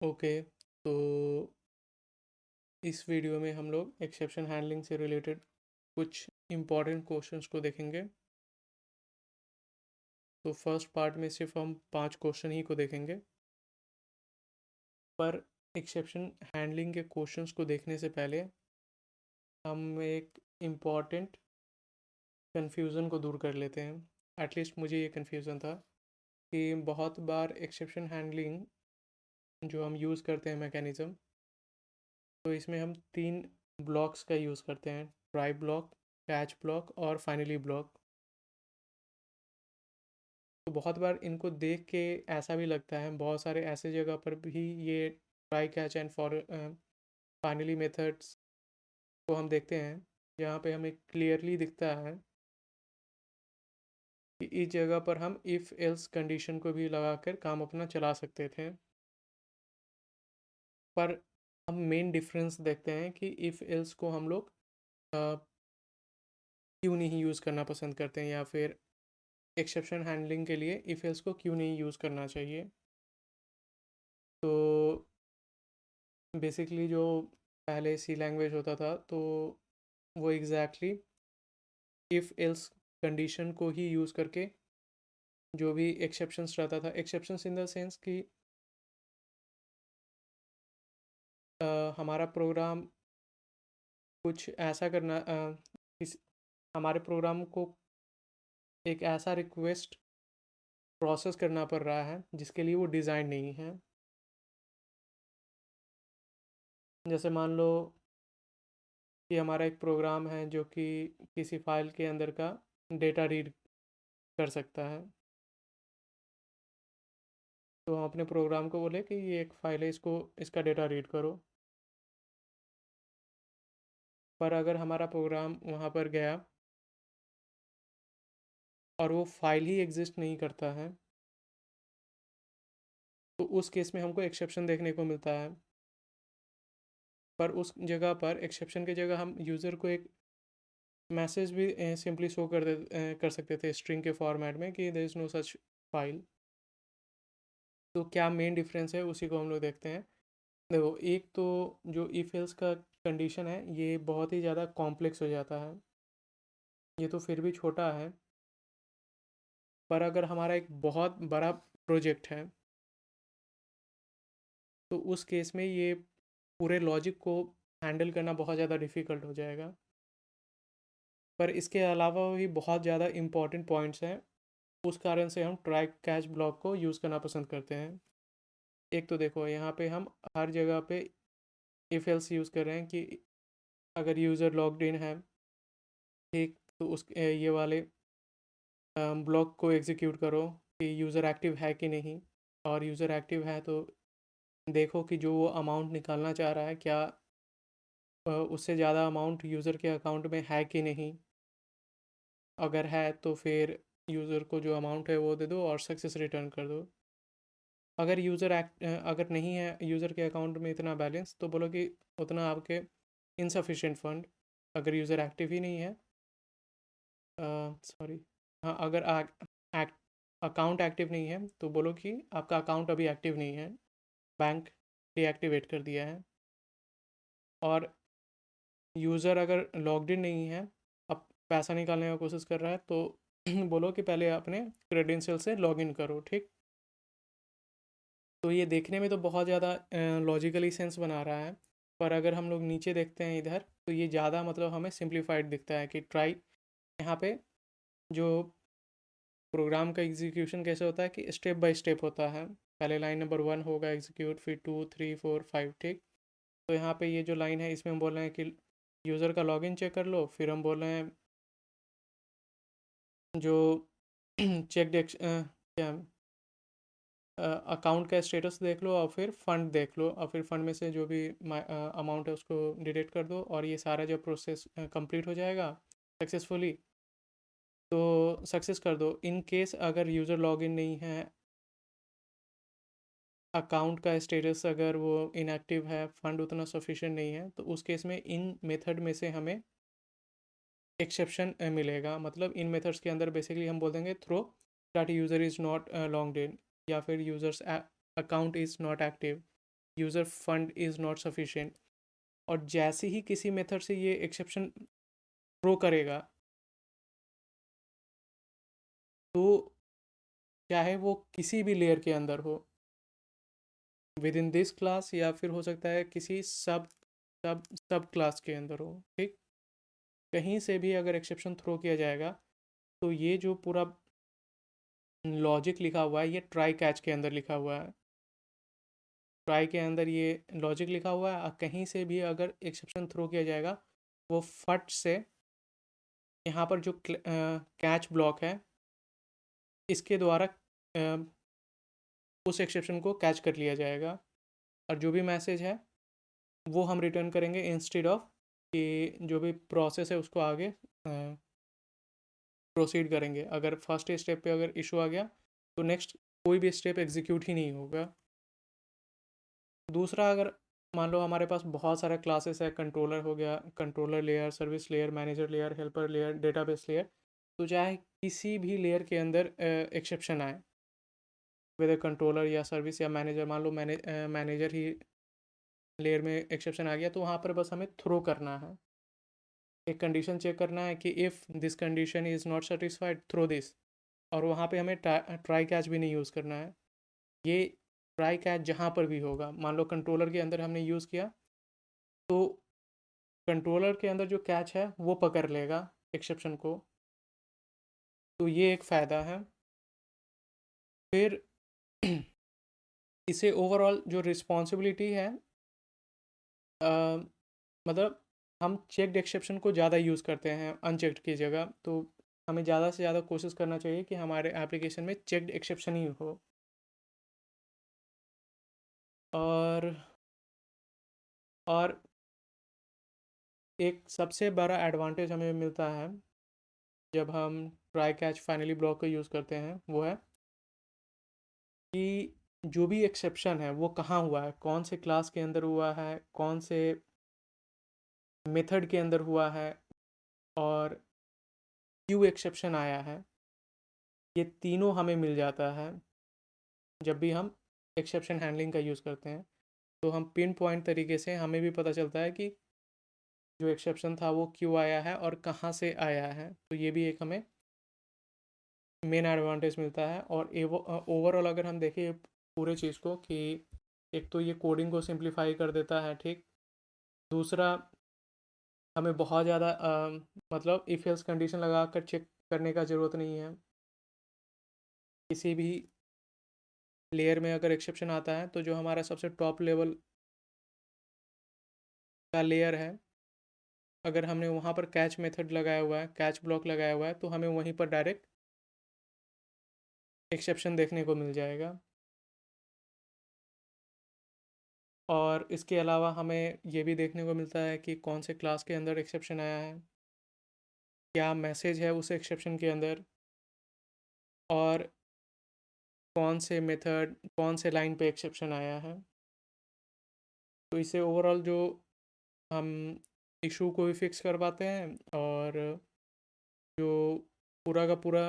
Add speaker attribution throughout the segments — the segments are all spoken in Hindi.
Speaker 1: ओके, तो इस वीडियो में हम लोग एक्सेप्शन हैंडलिंग से रिलेटेड कुछ इम्पॉर्टेंट क्वेश्चंस को देखेंगे। तो फर्स्ट पार्ट में सिर्फ हम 5 क्वेश्चन ही को देखेंगे, पर एक्सेप्शन हैंडलिंग के क्वेश्चंस को देखने से पहले हम एक इम्पॉर्टेंट कन्फ्यूज़न को दूर कर लेते हैं। एटलीस्ट मुझे ये कन्फ्यूज़न था कि बहुत बार एक्सेप्शन हैंडलिंग जो हम यूज़ करते हैं मैकेनिज़्म, तो इसमें हम 3 ब्लॉक्स का यूज़ करते हैं, ट्राई ब्लॉक, कैच ब्लॉक और फाइनली ब्लॉक। तो बहुत बार इनको देख के ऐसा भी लगता है, बहुत सारे ऐसे जगह पर भी ये try catch and for finally methods को हम देखते हैं, जहाँ पे हमें क्लियरली दिखता है कि इस जगह पर हम इफ़ एल्स कंडीशन को भी लगाकर काम अपना चला सकते थे। पर हम मेन डिफरेंस देखते हैं कि इफ़ एल्स को हम लोग क्यों नहीं यूज़ करना पसंद करते हैं, या फिर एक्सेप्शन हैंडलिंग के लिए इफ़ एल्स को क्यों नहीं यूज़ करना चाहिए। तो बेसिकली जो पहले सी लैंग्वेज होता था, तो वो एग्जैक्टली इफ़ एल्स कंडीशन को ही यूज़ करके जो भी एक्सेप्शंस रहता था, एक्सेप्शंस इन द सेंस कि हमारा प्रोग्राम कुछ ऐसा करना, हमारे प्रोग्राम को एक ऐसा रिक्वेस्ट प्रोसेस करना पड़ रहा है जिसके लिए वो डिज़ाइन नहीं है। जैसे मान लो कि हमारा एक प्रोग्राम है जो कि किसी फाइल के अंदर का डेटा रीड कर सकता है। तो हम अपने प्रोग्राम को बोले कि ये एक फ़ाइल है, इसको इसका डेटा रीड करो। पर अगर हमारा प्रोग्राम वहाँ पर गया और वो फाइल ही एग्जिस्ट नहीं करता है, तो उस केस में हमको एक्सेप्शन देखने को मिलता है। पर उस जगह पर एक्सेप्शन की जगह हम यूज़र को एक मैसेज भी सिंपली शो कर सकते थे स्ट्रिंग के फॉर्मेट में कि there is no such file. तो क्या मेन डिफरेंस है उसी को हम लोग देखते हैं। देखो, एक तो जो इफ एल्स का कंडीशन है, ये बहुत ही ज़्यादा कॉम्प्लेक्स हो जाता है। ये तो फिर भी छोटा है, पर अगर हमारा एक बहुत बड़ा प्रोजेक्ट है, तो उस केस में ये पूरे लॉजिक को हैंडल करना बहुत ज़्यादा डिफ़िकल्ट हो जाएगा। पर इसके अलावा भी बहुत ज़्यादा इम्पॉर्टेंट पॉइंट्स हैं, उस कारण से हम ट्राई कैच ब्लॉक को यूज़ करना पसंद करते हैं। एक तो देखो, यहाँ पे हम हर जगह पे इफ एल्स यूज़ कर रहे हैं कि अगर यूज़र लॉग्ड इन है, ठीक, तो उस ये वाले ब्लॉक को एग्जीक्यूट करो कि यूज़र एक्टिव है कि नहीं। और यूज़र एक्टिव है तो देखो कि जो वो अमाउंट निकालना चाह रहा है, क्या उससे ज़्यादा अमाउंट यूज़र के अकाउंट में है कि नहीं। अगर है तो फिर यूज़र को जो अमाउंट है वो दे दो और सक्सेस रिटर्न कर दो। अगर नहीं है यूज़र के अकाउंट में इतना बैलेंस, तो बोलो कि उतना आपके इनसफिशिएंट फंड। अगर यूज़र एक्टिव ही नहीं है, सॉरी, हाँ, अगर अकाउंट एक्टिव नहीं है तो बोलो कि आपका अकाउंट अभी एक्टिव नहीं है, बैंक डीएक्टिवेट कर दिया है। और यूज़र अगर लॉग्ड इन नहीं है, अब पैसा निकालने का कोशिश कर रहा है, तो बोलो कि पहले अपने क्रेडेंशियल से लॉगिन करो, ठीक। तो ये देखने में तो बहुत ज़्यादा लॉजिकली सेंस बना रहा है, पर अगर हम लोग नीचे देखते हैं इधर, तो ये ज़्यादा मतलब हमें सिंप्लीफाइड दिखता है कि ट्राई, यहाँ पे जो प्रोग्राम का एग्जीक्यूशन कैसे होता है कि स्टेप बाय स्टेप होता है। पहले लाइन नंबर 1 होगा एग्जीक्यूट, फिर 2 3 4 5, ठीक। तो यहाँ पे ये जो लाइन है, इसमें हम बोल रहे हैं कि यूज़र का लॉगिन चेक कर लो। फिर हम बोल रहे हैं जो चेक क्या अकाउंट का स्टेटस देख लो, और फिर फ़ंड देख लो, और फिर फ़ंड में से जो भी अमाउंट है उसको डिडक्ट कर दो। और ये सारा जब प्रोसेस कंप्लीट हो जाएगा सक्सेसफुली, तो सक्सेस कर दो। इन केस अगर यूज़र लॉगिन नहीं है, अकाउंट का स्टेटस अगर वो इनएक्टिव है, फंड उतना सफिशिएंट नहीं है, तो उस केस में इन मेथड में से हमें एक्सेप्शन मिलेगा। मतलब इन मेथड्स के अंदर बेसिकली हम बोल देंगे throw that user is not logged in, या फिर users account is not active. User fund is not sufficient, और जैसे ही किसी मेथड से ये एक्सेप्शन थ्रो करेगा, तो चाहे वो किसी भी लेयर के अंदर हो, विद इन दिस क्लास, या फिर हो सकता है किसी सब सब सब क्लास के अंदर हो, ठीक, कहीं से भी अगर एक्सेप्शन थ्रो किया जाएगा, तो ये जो पूरा लॉजिक लिखा हुआ है ये ट्राई कैच के अंदर लिखा हुआ है। ट्राई के अंदर ये लॉजिक लिखा हुआ है, और कहीं से भी अगर एक्सेप्शन थ्रो किया जाएगा, वो फट से यहाँ पर जो कैच ब्लॉक है इसके द्वारा उस एक्सेप्शन को कैच कर लिया जाएगा, और जो भी मैसेज है वो हम रिटर्न करेंगे, इंस्टेड ऑफ कि जो भी प्रोसेस है उसको आगे प्रोसीड करेंगे। अगर फर्स्ट स्टेप पे अगर इशू आ गया, तो नेक्स्ट कोई भी स्टेप एग्जीक्यूट ही नहीं होगा। दूसरा, अगर मान लो हमारे पास बहुत सारे क्लासेस है, कंट्रोलर हो गया, controller layer, service layer, manager layer, helper layer, database layer, तो चाहे किसी भी लेयर के अंदर एक्सेप्शन आए, वेदर कंट्रोलर या सर्विस या मैनेजर, मान लो मैनेजर ही लेयर में एक्सेप्शन आ गया, तो वहाँ पर बस हमें थ्रो करना है, एक कंडीशन चेक करना है कि if this condition is not satisfied throw this, और वहाँ पे हमें ट्राई कैच भी नहीं यूज़ करना है। ये ट्राई कैच जहाँ पर भी होगा, मान लो कंट्रोलर के अंदर हमने यूज़ किया, तो कंट्रोलर के अंदर जो कैच है वो पकड़ लेगा एक्सेप्शन को, तो ये एक फ़ायदा है। फिर इसे ओवरऑल जो रिस्पॉन्सिबिलिटी है, मतलब हम चेक्ड एक्सेप्शन को ज़्यादा यूज़ करते हैं अनचेक्ड की जगह, तो हमें ज़्यादा से ज़्यादा कोशिश करना चाहिए कि हमारे एप्लीकेशन में चेक्ड एक्सेप्शन ही हो। और और एक सबसे बड़ा एडवांटेज हमें मिलता है जब हम ट्राई कैच फाइनली ब्लॉक को यूज़ करते हैं, वो है कि जो भी एक्सेप्शन है वो कहाँ हुआ है, कौन से क्लास के अंदर हुआ है, कौन से मेथड के अंदर हुआ है, और क्यों एक्सेप्शन आया है, ये तीनों हमें मिल जाता है जब भी हम एक्सेप्शन हैंडलिंग का यूज़ करते हैं। तो हम पिन पॉइंट तरीके से हमें भी पता चलता है कि जो एक्सेप्शन था वो क्यों आया है और कहाँ से आया है, तो ये भी एक हमें मेन एडवांटेज मिलता है। और ओवरऑल अगर हम देखें पूरे चीज़ को, कि एक तो ये कोडिंग को सिंप्लीफाई कर देता है, ठीक, दूसरा हमें बहुत ज़्यादा मतलब इफ एल्स कंडीशन लगा कर चेक करने का ज़रूरत नहीं है। किसी भी लेयर में अगर एक्सेप्शन आता है, तो जो हमारा सबसे टॉप लेवल का लेयर है, अगर हमने वहाँ पर कैच मेथड लगाया हुआ है, कैच ब्लॉक लगाया हुआ है, तो हमें वहीं पर डायरेक्ट एक्सेप्शन देखने को मिल जाएगा। और इसके अलावा हमें ये भी देखने को मिलता है कि कौन से क्लास के अंदर एक्सेप्शन आया है, क्या मैसेज है उस एक्सेप्शन के अंदर, और कौन से मेथड, कौन से लाइन पे एक्सेप्शन आया है। तो इससे ओवरऑल जो हम इशू को भी फिक्स कर पाते हैं, और जो पूरा का पूरा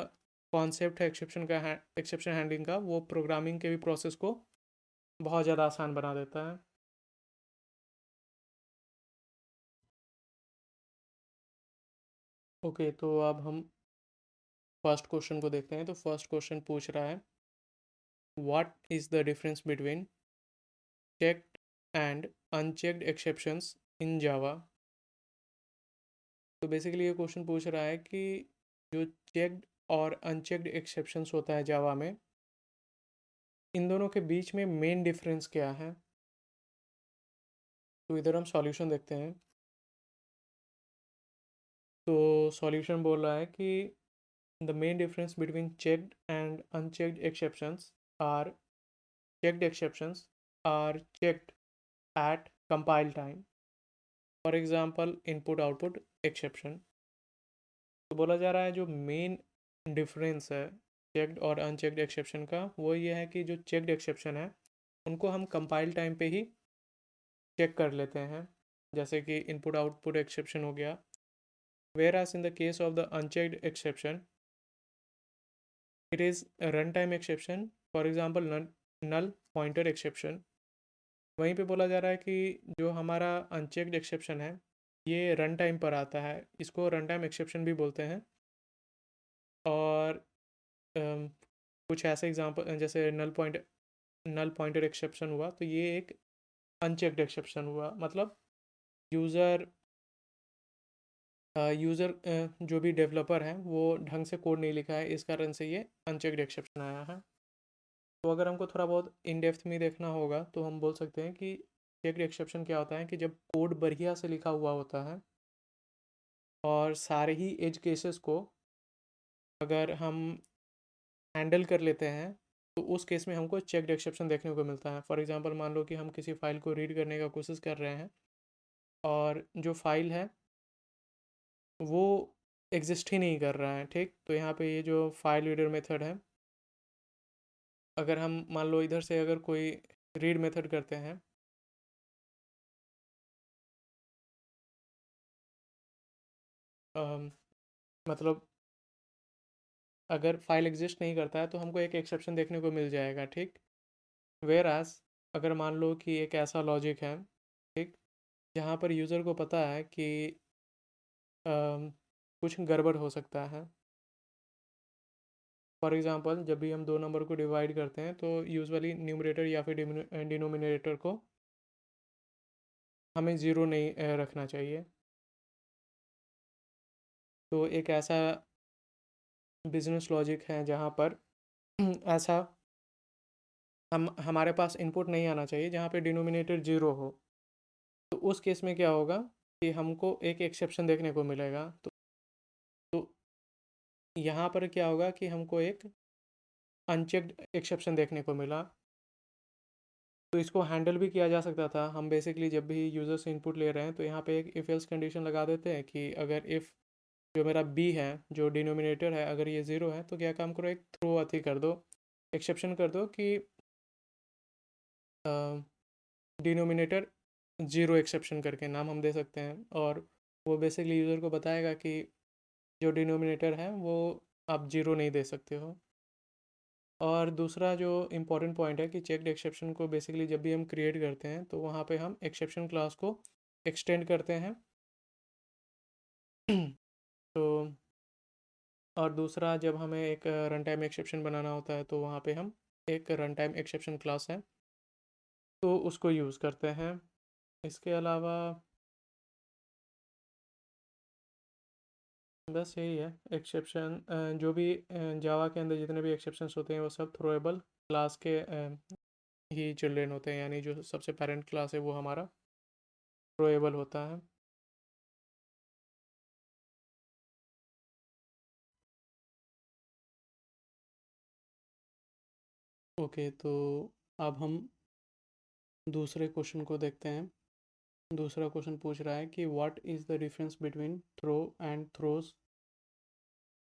Speaker 1: कॉन्सेप्ट है एक्सेप्शन हैंडलिंग का, वो प्रोग्रामिंग के भी प्रोसेस को बहुत ज़्यादा आसान बना देता है। ओके, तो अब हम फर्स्ट क्वेश्चन को देखते हैं। तो फर्स्ट क्वेश्चन पूछ रहा है, what is the difference between checked and unchecked exceptions in Java. तो बेसिकली ये क्वेश्चन पूछ रहा है कि जो चेक्ड और अनचेक्ड एक्सेप्शंस होता है जावा में, इन दोनों के बीच में मेन डिफरेंस क्या है। तो इधर हम सॉल्यूशन देखते हैं। तो सॉल्यूशन बोल रहा है कि the main difference between checked and unchecked exceptions are, checked exceptions are checked at compile time, for example input output exception। तो बोला जा रहा है जो मेन डिफरेंस है चेक्ड और अनचेक्ड एक्सेप्शन का, वो ये है कि जो चेक्ड एक्सेप्शन है उनको हम कंपाइल टाइम पे ही चेक कर लेते हैं, जैसे कि इनपुट आउटपुट एक्सेप्शन हो गया। Whereas in the case of the unchecked exception, it is run time exception, for example null pointer exception. वहीं पे बोला जा रहा है कि जो हमारा अनचेक्ड एक्सेप्शन है ये रन टाइम पर आता है, इसको रन टाइम एक्सेप्शन भी बोलते हैं। और अम, कुछ ऐसे एग्जांपल जैसे नल पॉइंटेड एक्सेप्शन हुआ, तो ये एक अनचेक्ड एक्सेप्शन हुआ। मतलब यूज़र जो भी डेवलपर है वो ढंग से कोड नहीं लिखा है, इस कारण से ये अनचेक्ड एक्सेप्शन आया है। तो अगर हमको थोड़ा बहुत इन डेप्थ में देखना होगा तो हम बोल सकते हैं कि चेक्ड एक्सेप्शन क्या होता है कि जब कोड बढ़िया से लिखा हुआ होता है और सारे ही एज केसेस को अगर हम हैंडल कर लेते हैं, तो उस केस में हमको चेक्ड एक्सेप्शन देखने को मिलता है। फॉर एग्जांपल मान लो कि हम किसी फाइल को रीड करने का कोशिश कर रहे हैं और जो फाइल है वो एग्जिस्ट ही नहीं कर रहा है, ठीक। तो यहाँ पे ये जो फाइल रीडर मेथड है, अगर हम मान लो इधर से अगर कोई रीड मेथड करते हैं, मतलब अगर फाइल एग्जिस्ट नहीं करता है तो हमको एक एक्सेप्शन देखने को मिल जाएगा, ठीक। वेयर एज अगर मान लो कि एक ऐसा लॉजिक है, ठीक, जहाँ पर यूज़र को पता है कि कुछ गड़बड़ हो सकता है। फॉर एग्ज़ाम्पल जब भी हम दो नंबर को डिवाइड करते हैं तो यूजुअली न्यूमरेटर या फिर डिनोमिनेटर को हमें ज़ीरो नहीं रखना चाहिए। तो एक ऐसा बिजनेस लॉजिक है जहाँ पर ऐसा हम हमारे पास इनपुट नहीं आना चाहिए जहाँ पे डिनोमिनेटर ज़ीरो हो। तो उस केस में क्या होगा कि हमको एक एक्सेप्शन देखने को मिलेगा। तो यहाँ पर क्या होगा कि हमको एक अनचेक्ड एक्सेप्शन देखने को मिला। तो इसको हैंडल भी किया जा सकता था। हम बेसिकली जब भी यूज़र से इनपुट ले रहे हैं तो यहाँ पे एक इफ़ एल्स कंडीशन लगा देते हैं कि अगर इफ़ जो मेरा बी है, जो डिनोमिनेटर है, अगर ये ज़ीरो है तो क्या काम करो, एक थ्रो अथी कर दो, एक्सेप्शन कर दो कि डिनोमिनेटर ज़ीरो एक्सेप्शन करके नाम हम दे सकते हैं। और वो बेसिकली यूज़र को बताएगा कि जो डिनोमिनेटर है वो आप ज़ीरो नहीं दे सकते हो। और दूसरा जो इम्पोर्टेंट पॉइंट है कि चेक्ड एक्सेप्शन को बेसिकली जब भी हम क्रिएट करते हैं तो वहाँ पे हम एक्सेप्शन क्लास को एक्सटेंड करते हैं। तो और दूसरा जब हमें एक रन टाइम एक्सेप्शन बनाना होता है तो वहाँ पे हम एक रन टाइम एक्सेप्शन क्लास है तो उसको यूज़ करते हैं। इसके अलावा बस यही है एक्सेप्शन। जो भी जावा के अंदर जितने भी एक्सेप्शंस होते हैं वो सब थ्रोएबल क्लास के ही चिल्ड्रेन होते हैं, यानी जो सबसे पेरेंट क्लास है वो हमारा थ्रोएबल होता है। ओके, तो अब हम दूसरे क्वेश्चन को देखते हैं। दूसरा क्वेश्चन पूछ रहा है कि what is the difference between throw and throws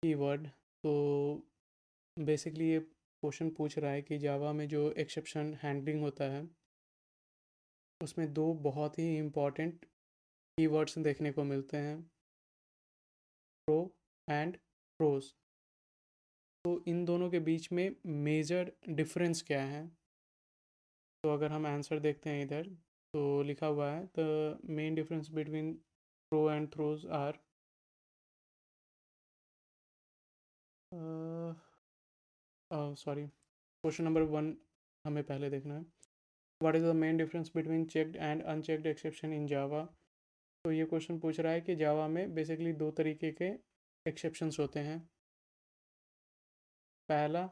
Speaker 1: keyword. तो बेसिकली ये क्वेश्चन पूछ रहा है कि जावा में जो एक्सेप्शन हैंडलिंग होता है उसमें दो बहुत ही इम्पॉर्टेंट कीवर्ड्स देखने को मिलते हैं, थ्रो एंड थ्रोज। तो इन दोनों के बीच में मेजर डिफरेंस क्या है। तो अगर हम आंसर देखते हैं इधर तो लिखा हुआ है the main difference between throw and throws are, sorry, question number one हमें पहले देखना है। What is the main difference between checked and unchecked exception in Java. तो ये क्वेश्चन पूछ रहा है कि जावा में बेसिकली दो तरीके के एक्सेप्शंस होते हैं। पहला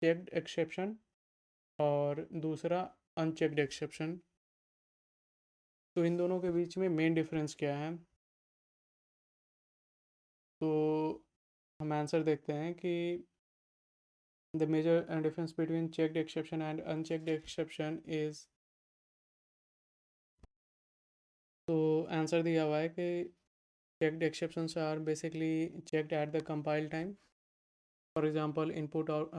Speaker 1: चेक्ड एक्सेप्शन और दूसरा अनचेक्ड एक्सेप्शन। तो इन दोनों के बीच में मेन डिफरेंस क्या है। तो हम आंसर देखते हैं कि the major difference between checked exception and unchecked exception is, तो आंसर दिया हुआ है कि checked exceptions are basically checked at the compile time, for example input और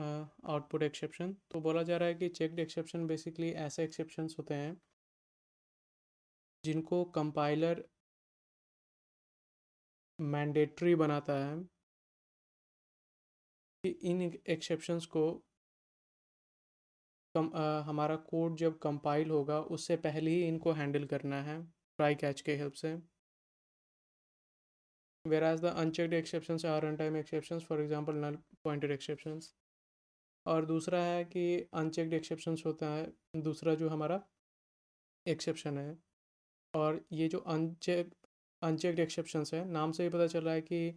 Speaker 1: आउटपुट एक्सेप्शन। तो बोला जा रहा है कि चेक्ड एक्सेप्शन बेसिकली ऐसे एक्सेप्शंस होते हैं जिनको कंपाइलर मैंडेटरी बनाता है कि इन एक्सेप्शंस को हमारा कोड जब कंपाइल होगा उससे पहले ही इनको हैंडल करना है ट्राई कैच के हेल्प से। whereas the unchecked exceptions are runtime exceptions, for example null pointed exceptions। और दूसरा है कि अनचेक्ड एक्सेप्शंस होता है दूसरा जो हमारा एक्सेप्शन है। और ये जो अनचेक्ड एक्सेप्शंस है, नाम से ही पता चल रहा है कि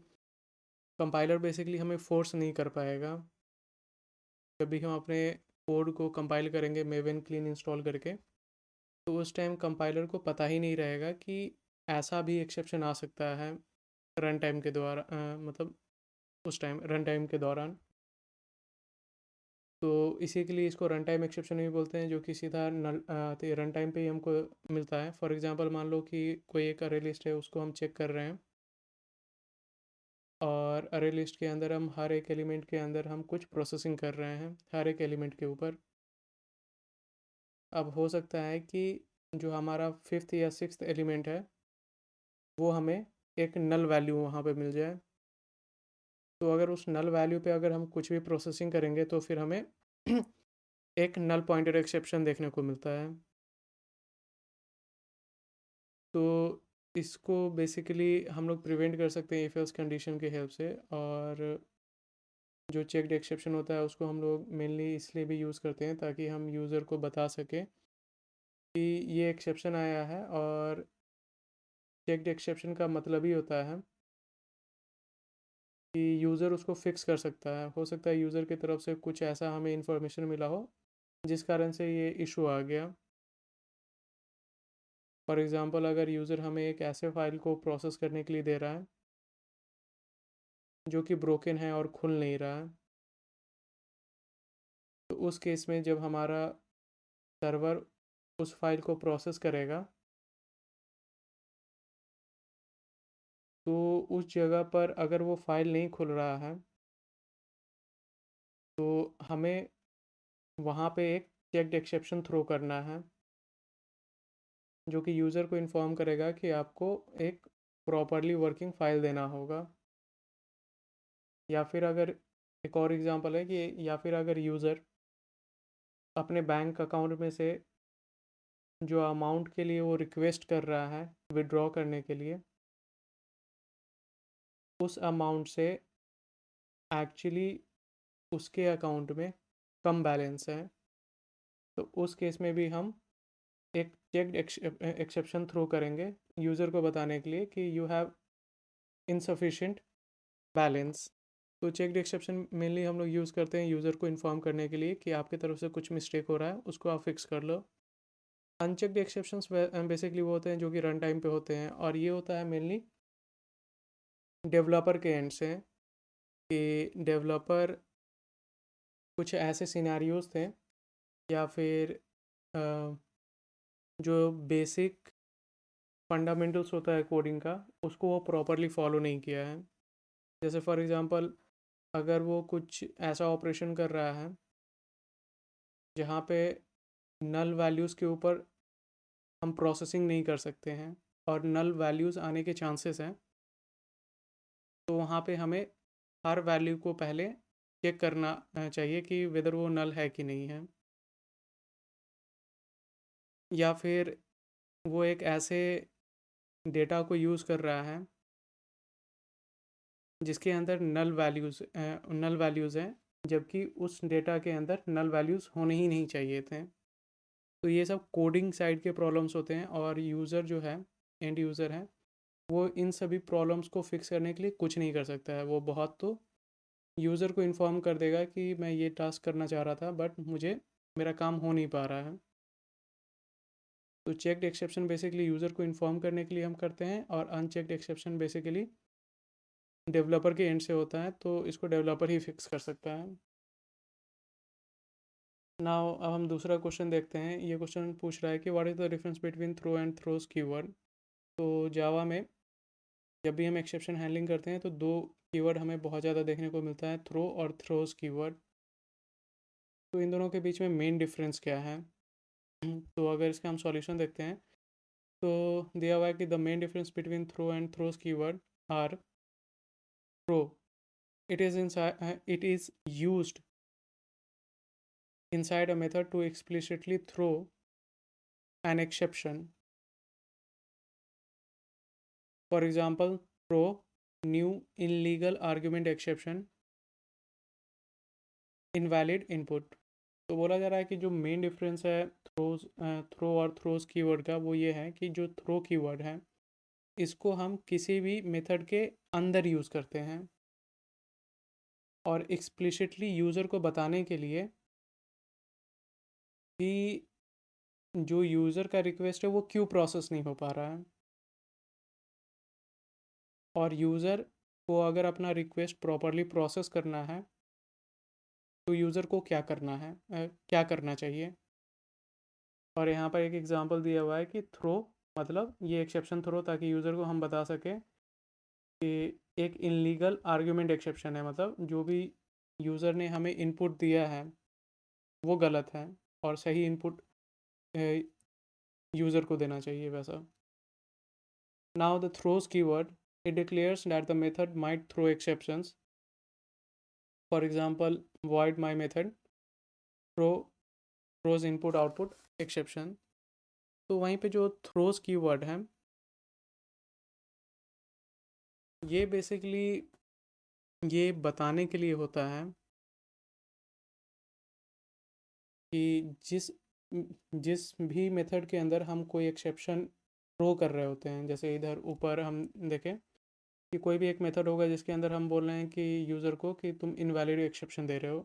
Speaker 1: कंपाइलर बेसिकली हमें फोर्स नहीं कर पाएगा। जब भी हम अपने कोड को कंपाइल करेंगे मेवन क्लीन इंस्टॉल करके, तो उस टाइम कंपाइलर को पता ही नहीं रहेगा कि ऐसा भी एक्सेप्शन आ सकता है रन टाइम के द्वारा, मतलब उस टाइम रन टाइम के दौरान। तो इसी के लिए इसको रन टाइम एक्सेप्शन भी बोलते हैं, जो कि सीधा रन टाइम पे ही हमको मिलता है। फॉर एग्जांपल मान लो कि कोई एक अरे लिस्ट है, उसको हम चेक कर रहे हैं और अरे लिस्ट के अंदर हम हर एक एलिमेंट के अंदर हम कुछ प्रोसेसिंग कर रहे हैं हर एक एलिमेंट के ऊपर। अब हो सकता है कि जो हमारा फिफ्थ या सिक्स्थ एलिमेंट है वो हमें एक नल वैल्यू वहाँ पे मिल जाए। तो अगर उस नल वैल्यू पे अगर हम कुछ भी प्रोसेसिंग करेंगे तो फिर हमें एक नल पॉइंटेड एक्सेप्शन देखने को मिलता है। तो इसको बेसिकली हम लोग प्रिवेंट कर सकते हैं इफ एल्स कंडीशन के हेल्प से। और जो चेक्ड एक्सेप्शन होता है उसको हम लोग मेनली इसलिए भी यूज़ करते हैं ताकि हम यूज़र को बता सकें कि ये एक्सेप्शन आया है। और चेक्ड एक्सेप्शन का मतलब ही होता है कि यूज़र उसको फिक्स कर सकता है। हो सकता है यूज़र की तरफ से कुछ ऐसा हमें इन्फॉर्मेशन मिला हो जिस कारण से ये इशू आ गया। फॉर एग्ज़ाम्पल अगर यूज़र हमें एक ऐसे फाइल को प्रोसेस करने के लिए दे रहा है जो कि ब्रोकन है और खुल नहीं रहा है, तो उस केस में जब हमारा सर्वर उस फाइल को प्रोसेस करेगा तो उस जगह पर अगर वो फाइल नहीं खुल रहा है तो हमें वहाँ पे एक चेक्ड एक्सेप्शन थ्रो करना है, जो कि यूज़र को इन्फॉर्म करेगा कि आपको एक प्रॉपरली वर्किंग फ़ाइल देना होगा। या फिर अगर एक और एग्ज़ाम्पल है कि या फिर अगर यूज़र अपने बैंक अकाउंट में से जो अमाउंट के लिए वो रिक्वेस्ट कर रहा है विड्रॉ करने के लिए, उस अमाउंट से एक्चुअली उसके अकाउंट में कम बैलेंस है, तो उस केस में भी हम एक चेक्ड एक्सेप्शन थ्रो करेंगे यूज़र को बताने के लिए कि यू हैव इनसफिशिएंट बैलेंस। तो चेक्ड एक्सेप्शन मेनली हम लोग यूज़ करते हैं यूज़र को इन्फॉर्म करने के लिए कि आपकी तरफ से कुछ मिस्टेक हो रहा है, उसको आप फिक्स कर लो। अनचेक्ड एक्सेप्शंस बेसिकली वो होते हैं जो कि रन टाइम पे होते हैं, और ये होता है मेनली डेवलपर के एंड से कि डेवलपर कुछ ऐसे सिनेरियोज थे या फिर जो बेसिक फंडामेंटल्स होता है कोडिंग का उसको वो प्रॉपरली फॉलो नहीं किया है। जैसे फॉर एग्ज़ाम्पल अगर वो कुछ ऐसा ऑपरेशन कर रहा है जहाँ पे नल वैल्यूज़ के ऊपर हम प्रोसेसिंग नहीं कर सकते हैं और नल वैल्यूज़ आने के चांसेस हैं, तो वहाँ पे हमें हर वैल्यू को पहले चेक करना चाहिए कि वेदर वो नल है कि नहीं है। या फिर वो एक ऐसे डेटा को यूज़ कर रहा है जिसके अंदर नल वैल्यूज़ हैं, जबकि उस डेटा के अंदर नल वैल्यूज़ होने ही नहीं चाहिए थे। तो ये सब कोडिंग साइड के प्रॉब्लम्स होते हैं, और यूज़र जो है, एंड यूज़र है, वो इन सभी प्रॉब्लम्स को फिक्स करने के लिए कुछ नहीं कर सकता है। वो बहुत तो यूज़र को इन्फॉर्म कर देगा कि मैं ये टास्क करना चाह रहा था बट मुझे मेरा काम हो नहीं पा रहा है। तो चेक्ड एक्सेप्शन बेसिकली यूज़र को इन्फॉर्म करने के लिए हम करते हैं, और अनचेक्ड एक्सेप्शन बेसिकली डेवलपर के एंड से होता है, तो इसको डेवलपर ही फिक्स कर सकता है। नाउ अब हम दूसरा क्वेश्चन देखते हैं। ये क्वेश्चन पूछ रहा है कि what is the difference between throw and throws keyword. तो जावा में जब भी हम एक्सेप्शन हैंडलिंग करते हैं तो दो कीवर्ड हमें बहुत ज़्यादा देखने को मिलता है, थ्रो और थ्रोज कीवर्ड। तो इन दोनों के बीच में मेन डिफरेंस क्या है? तो अगर इसका हम सॉल्यूशन देखते हैं तो दिया हुआ है कि the main difference between throw and throws keyword are throw, it is used inside a method to explicitly throw an exception. For example, throw new illegal argument exception invalid input. तो बोला जा रहा है कि जो मेन डिफरेंस है थ्रो और थ्रोज कीवर्ड का, वो ये है कि जो थ्रो कीवर्ड है इसको हम किसी भी मेथड के अंदर यूज़ करते हैं और एक्सप्लिसिटली यूज़र को बताने के लिए कि जो यूज़र का रिक्वेस्ट है वो क्यों प्रोसेस नहीं हो पा रहा है, और यूज़र को अगर अपना रिक्वेस्ट प्रॉपरली प्रोसेस करना है तो यूज़र को क्या करना है, क्या करना चाहिए। और यहाँ पर एक एग्जांपल दिया हुआ है कि थ्रो मतलब ये एक्सेप्शन थ्रो, ताकि यूज़र को हम बता सकें कि एक इनलीगल आर्ग्यूमेंट एक्सेप्शन है, मतलब जो भी यूज़र ने हमें इनपुट दिया है वो गलत है और सही इनपुट यूज़र को देना चाहिए वैसा। Now the throws keyword, it declares that the method might throw exceptions. For example, void my method throws input output exception. तो वहीं पे जो throws कीवर्ड है ये बेसिकली ये बताने के लिए होता है कि जिस भी मेथड के अंदर हम कोई एक्सेप्शन थ्रो कर रहे होते हैं, जैसे इधर ऊपर हम देखें कि कोई भी एक मेथड होगा जिसके अंदर हम बोल रहे हैं कि यूज़र को कि तुम इनवैलिड एक्सेप्शन दे रहे हो,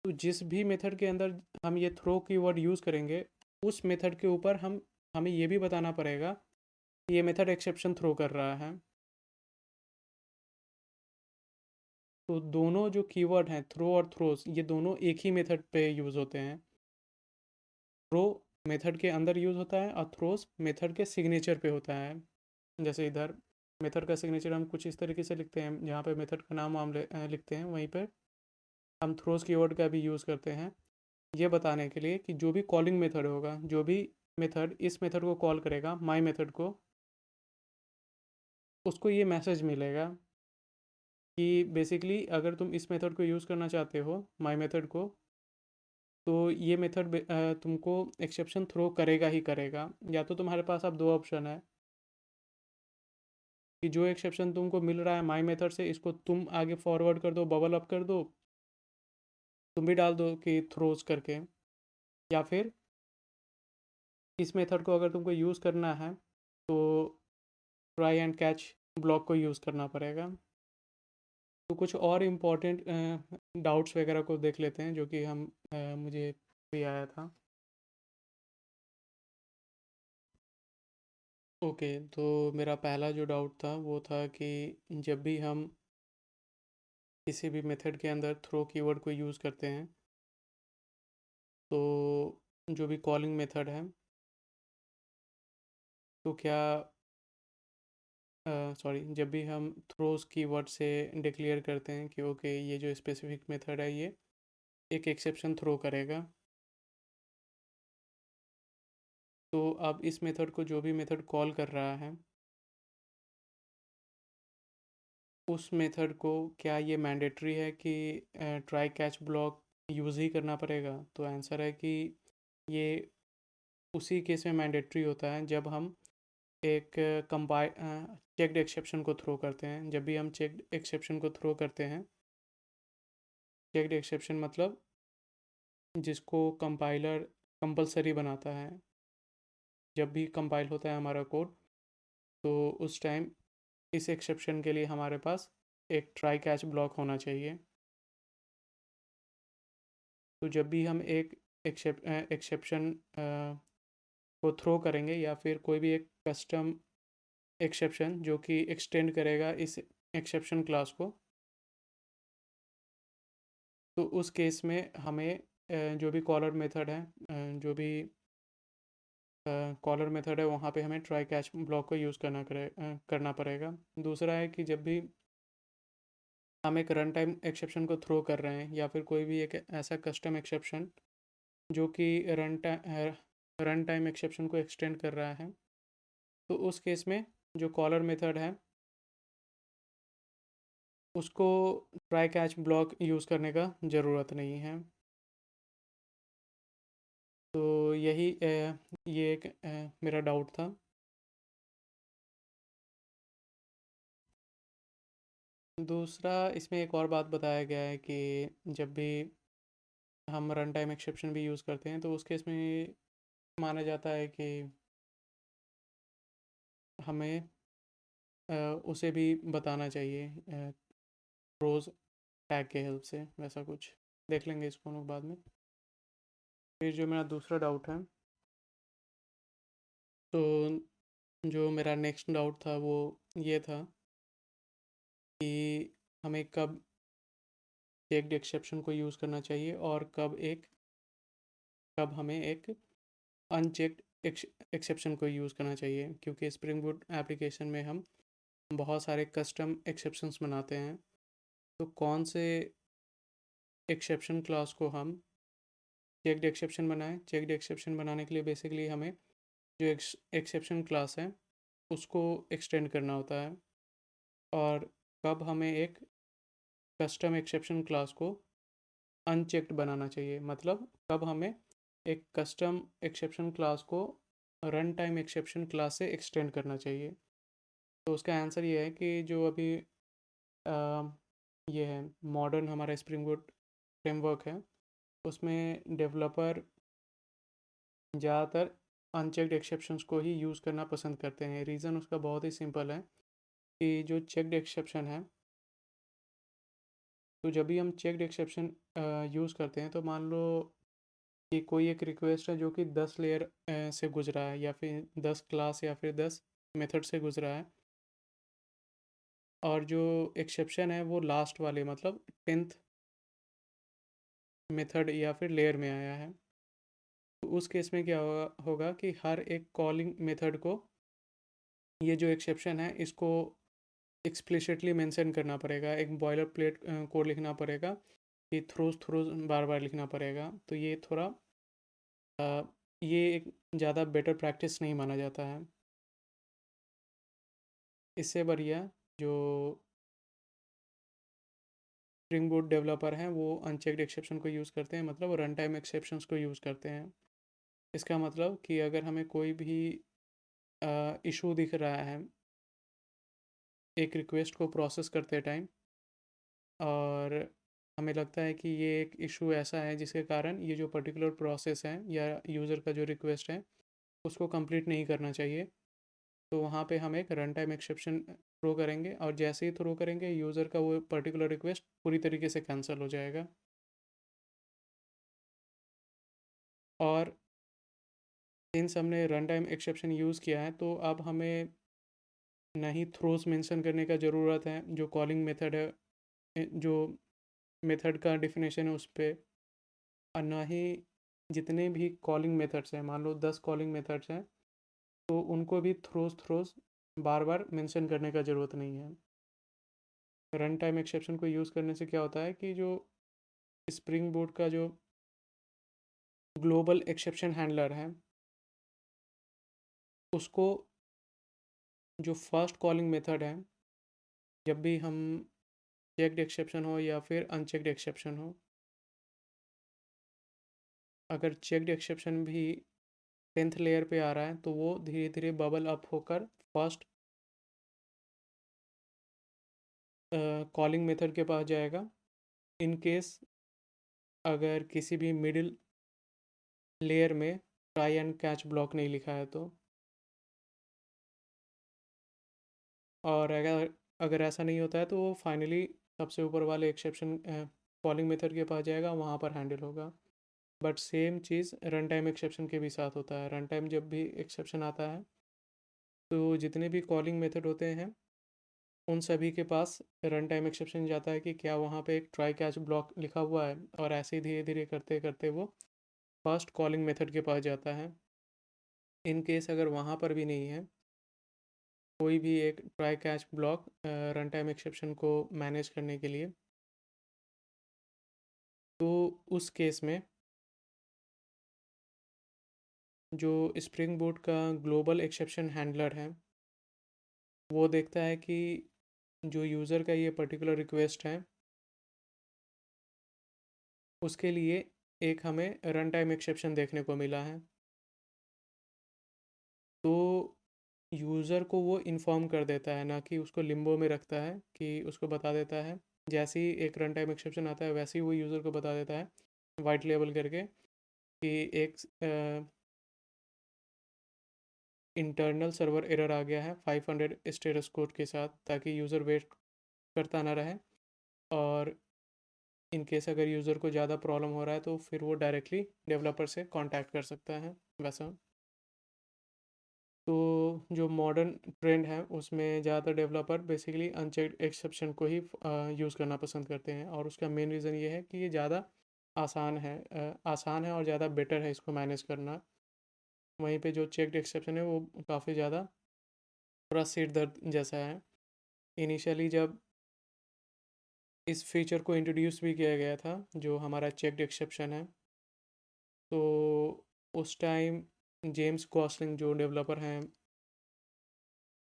Speaker 1: तो जिस भी मेथड के अंदर हम ये थ्रो कीवर्ड यूज़ करेंगे उस मेथड के ऊपर हमें ये भी बताना पड़ेगा कि ये मेथड एक्सेप्शन थ्रो कर रहा है। तो दोनों जो कीवर्ड हैं थ्रो और थ्रोस, ये दोनों एक ही मेथड पे यूज़ होते हैं। थ्रो मेथड के अंदर यूज़ होता है और थ्रोस मेथड के सिग्नेचर पे होता है। जैसे इधर मेथड का सिग्नेचर हम कुछ इस तरीके से लिखते हैं, जहाँ पे मेथड का नाम हम लिखते हैं, वहीं पर हम थ्रोस कीवर्ड का भी यूज़ करते हैं ये बताने के लिए कि जो भी कॉलिंग मेथड होगा, जो भी मेथड इस मेथड को कॉल करेगा माई मेथड को, उसको ये मैसेज मिलेगा कि बेसिकली अगर तुम इस मेथड को यूज़ करना चाहते हो माई मेथड को, तो ये मेथड तुमको एक्सेप्शन थ्रो करेगा ही करेगा। या तो तुम्हारे पास अब दो ऑप्शन है कि जो एक्सेप्शन तुमको मिल रहा है माई मेथड से इसको तुम आगे फॉरवर्ड कर दो, बबल अप कर दो, तुम भी डाल दो कि थ्रोज करके, या फिर इस मेथड को अगर तुमको यूज़ करना है तो ट्राई एंड कैच ब्लॉक को यूज़ करना पड़ेगा। तो कुछ और इम्पोर्टेंट डाउट्स वगैरह को देख लेते हैं जो कि मुझे भी आया था। ओके, तो मेरा पहला जो डाउट था वो था कि जब भी हम किसी भी मेथड के अंदर थ्रो कीवर्ड को यूज़ करते हैं तो जो भी कॉलिंग मेथड है, तो क्या सॉरी, जब भी हम थ्रोज कीवर्ड से डिक्लेयर करते हैं कि ओके ये जो स्पेसिफिक मेथड है ये एक एक्सेप्शन थ्रो करेगा, तो अब इस मेथड को जो भी मेथड कॉल कर रहा है उस मेथड को क्या ये मैंडेटरी है कि ट्राई कैच ब्लॉक यूज़ ही करना पड़ेगा? तो आंसर है कि ये उसी केस में मैंडेटरी होता है जब हम एक कंपाइ चेक्ड एक्सेप्शन को थ्रो करते हैं। जब भी हम चेक्ड एक्सेप्शन को थ्रो करते हैं, चेक्ड एक्सेप्शन मतलब जिसको कंपाइलर कंपलसरी बनाता है, जब भी कंपाइल होता है हमारा कोड तो उस टाइम इस एक्सेप्शन के लिए हमारे पास एक ट्राई कैच ब्लॉक होना चाहिए। तो जब भी हम एक एक्सेप्शन को थ्रो करेंगे या फिर कोई भी एक कस्टम एक्सेप्शन जो कि एक्सटेंड करेगा इस एक्सेप्शन क्लास को, तो उस केस में हमें जो भी कॉलर मेथड है, जो भी कॉलर मेथड है वहाँ पे हमें ट्राई कैच ब्लॉक को यूज़ करना पड़ेगा। दूसरा है कि जब भी हम एक रन टाइम एक्सेप्शन को थ्रो कर रहे हैं या फिर कोई भी एक ऐसा कस्टम एक्सेप्शन जो कि रन टाइम एक्सेप्शन को एक्सटेंड कर रहा है, तो उस केस में जो कॉलर मेथड है उसको ट्राई कैच ब्लॉक यूज़ करने का ज़रूरत नहीं है। यही ये एक मेरा डाउट था। दूसरा इसमें एक और बात बताया गया है कि जब भी हम रन टाइम एक्सेप्शन भी यूज़ करते हैं तो उस केस में माना जाता है कि हमें उसे भी बताना चाहिए रोज़ टैग के हेल्प से, वैसा कुछ देख लेंगे इसको हम लोग बाद में। फिर जो मेरा दूसरा डाउट है, तो जो मेरा नेक्स्ट डाउट था वो ये था कि हमें कब चेक्ड एक्सेप्शन को यूज़ करना चाहिए और कब हमें एक अनचेक्ड एक्सेप्शन को यूज़ करना चाहिए, क्योंकि स्प्रिंग बूट एप्लीकेशन में हम बहुत सारे कस्टम एक्सेप्शंस बनाते हैं। तो कौन से एक्सेप्शन क्लास को हम चेक्ड एक्सेप्शन बनाएं? चेक्ड एक्सेप्शन बनाने के लिए बेसिकली हमें जो एक्सेप्शन क्लास है उसको एक्सटेंड करना होता है। और कब हमें एक कस्टम एक्सेप्शन क्लास को अनचेक्ड बनाना चाहिए, मतलब कब हमें एक कस्टम एक्सेप्शन क्लास को रन टाइम एक्सेप्शन क्लास से एक्सटेंड करना चाहिए। तो उसका आंसर ये है कि जो अभी ये है मॉडर्न हमारा स्प्रिंग बूट फ्रेमवर्क है, उसमें डेवलपर ज़्यादातर अनचेक्ड एक्सेप्शंस को ही यूज़ करना पसंद करते हैं। रीज़न उसका बहुत ही सिंपल है कि जो चेक्ड एक्सेप्शन है, तो जब भी हम चेक्ड एक्सेप्शन यूज़ करते हैं तो मान लो कि कोई एक रिक्वेस्ट है जो कि 10 लेयर से गुजरा है, या फिर 10 क्लास या फिर 10 मेथड से गुजरा है, और जो एक्सेप्शन है वो लास्ट वाले मतलब 10th मेथड या फिर लेयर में आया है। तो उस केस में क्या होगा कि हर एक कॉलिंग मेथड को ये जो एक्सेप्शन है इसको एक्सप्लिसिटली मेंशन करना पड़ेगा, एक बॉयलर प्लेट कोड लिखना पड़ेगा कि थ्रोज बार बार लिखना पड़ेगा। तो ये थोड़ा ये एक ज़्यादा बेटर प्रैक्टिस नहीं माना जाता है। इससे बढ़िया जो स्प्रिंग बूट डेवलपर हैं वो अनचेक्ड एक्सेप्शन को यूज़ करते हैं, मतलब रन टाइम एक्सेप्शंस को यूज़ करते हैं। इसका मतलब कि अगर हमें कोई भी इशू दिख रहा है एक रिक्वेस्ट को प्रोसेस करते टाइम, और हमें लगता है कि ये एक इशू ऐसा है जिसके कारण ये जो पर्टिकुलर प्रोसेस है या यूज़र का जो रिक्वेस्ट है उसको कंप्लीट नहीं करना चाहिए, तो वहाँ पे हम एक रन टाइम एक्सेप्शन थ्रो करेंगे, और जैसे ही थ्रो करेंगे यूज़र का वो पर्टिकुलर रिक्वेस्ट पूरी तरीके से कैंसिल हो जाएगा। और सिंस हमने रन टाइम एक्सेप्शन यूज़ किया है तो अब हमें ना ही थ्रोस मेंशन करने का ज़रूरत है जो कॉलिंग मेथड है, जो मेथड का डेफिनेशन है उस पे, और ना ही जितने भी कॉलिंग मेथड्स हैं, मान लो 10 कॉलिंग मेथड्स हैं, तो उनको भी थ्रोस बार बार मेंशन करने का ज़रूरत नहीं है। रन टाइम एक्सेप्शन को यूज़ करने से क्या होता है कि जो स्प्रिंग बोट का जो ग्लोबल एक्सेप्शन हैंडलर है उसको जो फर्स्ट कॉलिंग मेथड है, जब भी हम चेक्ड एक्सेप्शन हो या फिर अनचेक्ड एक्सेप्शन हो, अगर चेक्ड एक्सेप्शन भी 10th लेयर पे आ रहा है तो वो धीरे धीरे बबल अप होकर फर्स्ट कॉलिंग मेथड के पास जाएगा। इन केस अगर किसी भी मिडिल लेयर में ट्राई एंड कैच ब्लॉक नहीं लिखा है तो, और अगर अगर ऐसा नहीं होता है तो वो फाइनली सबसे ऊपर वाले एक्सेप्शन कॉलिंग मेथड के पास जाएगा, वहाँ पर हैंडल होगा। But same cheese run time exception के भी साथ होता है। रन टाइम जब भी एक्सेप्शन आता है तो जितने भी कॉलिंग मेथड होते हैं उन सभी के पास रन टाइम एक्सेप्शन जाता है कि क्या वहाँ पे एक ट्राई कैच ब्लॉक लिखा हुआ है, और ऐसे ही धीरे धीरे करते करते वो फर्स्ट कॉलिंग मेथड के पास जाता है। इन केस अगर वहाँ पर भी नहीं है कोई भी एक try catch block run time exception को मैनेज करने के लिए, तो उस केस में जो स्प्रिंग बूट का ग्लोबल एक्सेप्शन हैंडलर है वो देखता है कि जो यूज़र का ये पर्टिकुलर रिक्वेस्ट है उसके लिए एक हमें रन टाइम एक्सेप्शन देखने को मिला है, तो यूज़र को वो इन्फॉर्म कर देता है, ना कि उसको लिम्बो में रखता है, कि उसको बता देता है जैसे ही एक रन टाइम एक्सेप्शन आता है वैसे ही वो यूज़र को बता देता है वाइट लेबल करके कि एक इंटरनल सर्वर एरर आ गया है 500 स्टेटस कोड के साथ, ताकि यूज़र वेट करता ना रहे। और इन केस अगर यूज़र को ज़्यादा प्रॉब्लम हो रहा है तो फिर वो डायरेक्टली डेवलपर से कांटेक्ट कर सकता है वैसा। तो जो मॉडर्न ट्रेंड है उसमें ज़्यादातर डेवलपर बेसिकली अनचेक्ड एक्सेप्शन को ही यूज़ करना पसंद करते हैं, और उसका मेन रीज़न ये है कि ये ज़्यादा आसान है और ज़्यादा बेटर है इसको मैनेज करना। वहीं पे जो चेक्ड एक्सेप्शन है वो काफ़ी ज़्यादा थोड़ा सिर दर्द जैसा है। इनिशियली जब इस फीचर को इंट्रोड्यूस भी किया गया था, जो हमारा चेक्ड एक्सेप्शन है, तो उस टाइम जेम्स गॉसलिंग जो डेवलपर हैं